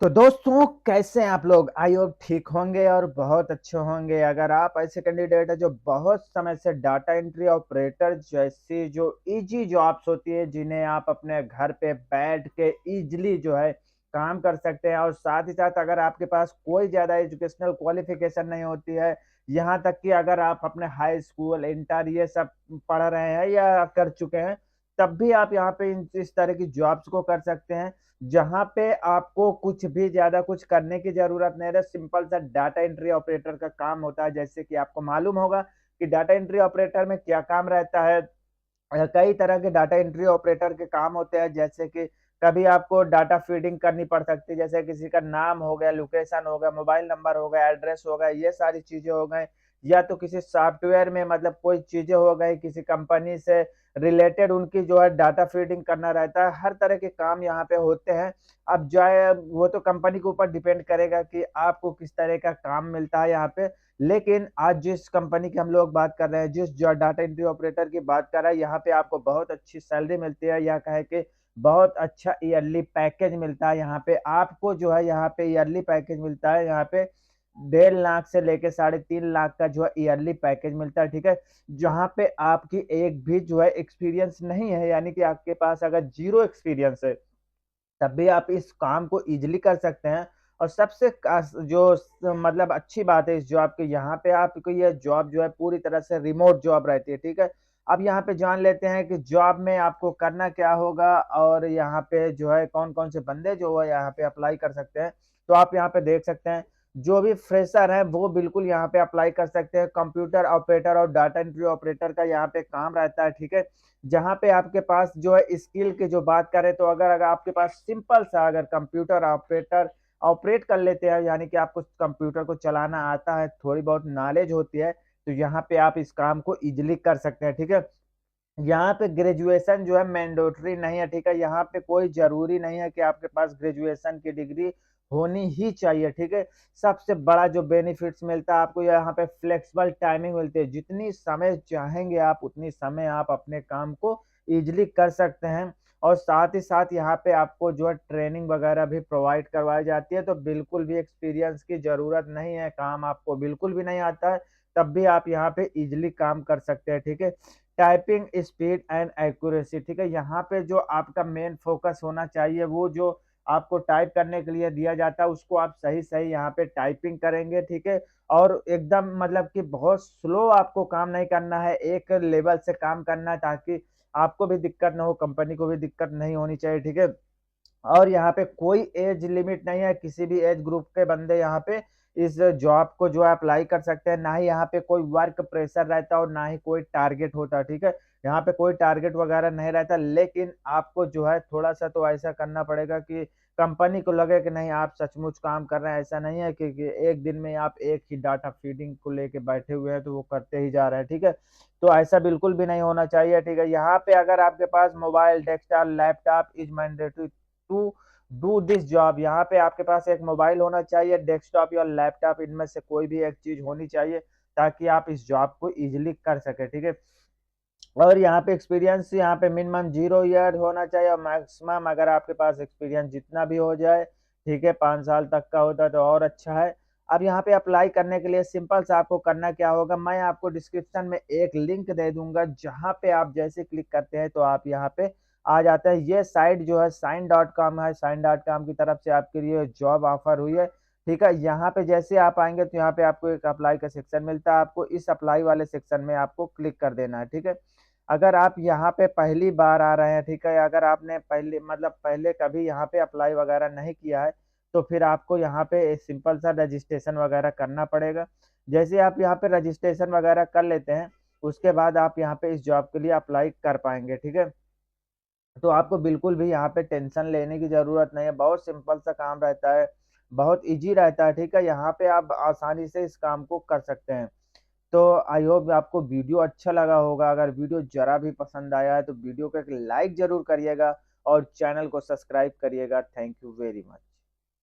तो दोस्तों कैसे हैं आप लोग? आई होप ठीक होंगे और बहुत अच्छे होंगे। अगर आप ऐसे कैंडिडेट हैं जो बहुत समय से डाटा एंट्री ऑपरेटर जैसी जो इजी जॉब्स होती है जिन्हें आप अपने घर पे बैठ के इजीली जो है काम कर सकते हैं, और साथ ही साथ अगर आपके पास कोई ज़्यादा एजुकेशनल क्वालिफिकेशन नहीं होती है, यहाँ तक कि अगर आप अपने हाई स्कूल इंटर ये सब पढ़ रहे हैं या कर चुके हैं, तब भी आप यहाँ पे इस तरह की जॉब्स को कर सकते हैं, जहाँ पे आपको कुछ भी ज़्यादा कुछ करने की ज़रूरत नहीं है। सिंपल सा डाटा एंट्री ऑपरेटर का काम होता है। जैसे कि आपको मालूम होगा कि डाटा एंट्री ऑपरेटर में क्या काम रहता है। कई तरह के डाटा एंट्री ऑपरेटर के काम होते हैं, जैसे कि कभी आपको डाटा फीडिंग करनी पड़ सकती है, जैसे किसी का नाम हो गया, लोकेशन हो गया, मोबाइल नंबर हो गया, एड्रेस हो गया, ये सारी चीज़ें हो गई। या तो किसी सॉफ्टवेयर में मतलब कोई चीज़ें हो गई, किसी कंपनी से रिलेटेड उनकी जो है डाटा फीडिंग करना रहता है। हर तरह के काम यहाँ पे होते हैं। अब जो है वो तो कंपनी के ऊपर डिपेंड करेगा कि आपको किस तरह का काम मिलता है यहाँ पे। लेकिन आज जिस कंपनी की हम लोग बात कर रहे हैं, जिस जो डाटा एंट्री ऑपरेटर की बात कर रहे हैं, यहाँ पे आपको बहुत अच्छी सैलरी मिलती है, या कहे कि बहुत अच्छा ईयरली पैकेज मिलता है। यहाँ पे आपको जो है यहाँ पे ईयरली पैकेज मिलता है। यहाँ पे 1.5 लाख से लेके 3.5 लाख का जो है ईयरली पैकेज मिलता है, ठीक है। जहाँ पे आपकी एक भी जो है एक्सपीरियंस नहीं है, यानी कि आपके पास अगर जीरो एक्सपीरियंस है, तब भी आप इस काम को इजीली कर सकते हैं। और सबसे मतलब अच्छी बात है इस जॉब के, यहाँ पे आपको ये जॉब जो है पूरी तरह से रिमोट जॉब रहती है, ठीक है। अब यहाँ पे जान लेते हैं कि जॉब में आपको करना क्या होगा, और यहाँ पे जो है कौन कौन से बंदे जो है यहाँ पे अप्लाई कर सकते हैं। तो आप यहाँ पे देख सकते हैं, जो भी फ्रेशर है वो बिल्कुल यहाँ पे अप्लाई कर सकते हैं। कंप्यूटर ऑपरेटर और डाटा एंट्री ऑपरेटर का यहाँ पे काम रहता है, ठीक है। जहाँ पे आपके पास जो है स्किल की जो बात करें, तो अगर आपके पास सिंपल सा अगर कंप्यूटर ऑपरेटर ऑपरेट कर लेते हैं, यानी कि आपको कंप्यूटर को चलाना आता है, थोड़ी बहुत नॉलेज होती है, तो यहाँ पे आप इस काम को इजीली कर सकते हैं, ठीक है। यहाँ पे ग्रेजुएशन जो है मैंडेटरी नहीं है, ठीक है। यहाँ पे कोई जरूरी नहीं है कि आपके पास ग्रेजुएशन की डिग्री होनी ही चाहिए, ठीक है। सबसे बड़ा जो बेनिफिट्स मिलता है आपको, यहाँ पे फ्लेक्सिबल टाइमिंग मिलती है। जितनी समय चाहेंगे आप उतनी समय आप अपने काम को इजीली कर सकते हैं। और साथ ही साथ यहाँ पे आपको जो है ट्रेनिंग वगैरह भी प्रोवाइड करवाई जाती है, तो बिल्कुल भी एक्सपीरियंस की जरूरत नहीं है। काम आपको बिल्कुल भी नहीं आता है, तब भी आप यहाँ पे इजीली काम कर सकते हैं, ठीक है। टाइपिंग स्पीड एंड एक्यूरेसी, ठीक है। यहाँ पे जो आपका मेन फोकस होना चाहिए, वो जो आपको टाइप करने के लिए दिया जाता है उसको आप सही सही यहाँ पे टाइपिंग करेंगे, ठीक है। और एकदम मतलब कि बहुत स्लो आपको काम नहीं करना है, एक लेवल से काम करना है, ताकि आपको भी दिक्कत ना हो, कंपनी को भी दिक्कत नहीं होनी चाहिए, ठीक है। और यहाँ पे कोई एज लिमिट नहीं है, किसी भी एज ग्रुप के बंदे यहाँ पे इस जॉब को जो है अप्लाई कर सकते हैं। ना ही यहाँ पे कोई वर्क प्रेशर रहता है और ना ही कोई टारगेट होता है, ठीक है। यहाँ पे कोई टारगेट वगैरह नहीं रहता, लेकिन आपको जो है थोड़ा सा तो ऐसा करना पड़ेगा कि कंपनी को लगे कि नहीं आप सचमुच काम कर रहे हैं। ऐसा नहीं है कि एक दिन में आप एक ही डाटा फीडिंग को लेके बैठे हुए हैं तो वो करते ही जा रहे हैं, ठीक है। तो ऐसा बिल्कुल भी नहीं होना चाहिए, ठीक है। यहाँ पे अगर आपके पास mobile, desktop, laptop is mandatory to do this job, यहाँ पे आपके पास एक मोबाइल होना चाहिए, डेस्कटॉप या लैपटॉप, इनमें से कोई भी एक चीज होनी चाहिए, ताकि आप इस जॉब को इजीली कर सके, ठीक है। और यहाँ पे एक्सपीरियंस यहाँ पे मिनिमम 0 ईयर होना चाहिए, और मैक्सिमम अगर आपके पास एक्सपीरियंस जितना भी हो जाए, ठीक है, 5 साल तक का होता है तो और अच्छा है। अब यहाँ पे अप्लाई करने के लिए सिंपल सा आपको करना क्या होगा, मैं आपको डिस्क्रिप्शन में एक लिंक दे दूंगा, जहाँ पे आप जैसे क्लिक करते हैं तो आप यहाँ पे आ जाता है। ये साइट जो है साइन.com है, साइन.com की तरफ से आपके लिए जॉब ऑफर हुई है, ठीक है। यहाँ पे जैसे आप आएंगे तो यहाँ पे आपको एक अप्लाई का सेक्शन मिलता है, आपको इस अप्लाई वाले सेक्शन में आपको क्लिक कर देना है, ठीक है। अगर आप यहाँ पे पहली बार आ रहे हैं, ठीक है, अगर आपने पहले कभी यहाँ पे अप्लाई वगैरह नहीं किया है, तो फिर आपको यहाँ पे सिंपल सा रजिस्ट्रेशन वगैरह करना पड़ेगा। जैसे आप यहाँ पे रजिस्ट्रेशन वगैरह कर लेते हैं, उसके बाद आप यहाँ पे इस जॉब के लिए अप्लाई कर पाएंगे, ठीक है। तो आपको बिल्कुल भी यहाँ पे टेंशन लेने की जरूरत नहीं है, बहुत सिंपल सा काम रहता है, बहुत इजी रहता है, ठीक है। यहाँ पे आप आसानी से इस काम को कर सकते हैं। तो आई होप आपको वीडियो अच्छा लगा होगा। अगर वीडियो जरा भी पसंद आया है तो वीडियो को एक लाइक जरूर करिएगा और चैनल को सब्सक्राइब करिएगा। Thank you very much.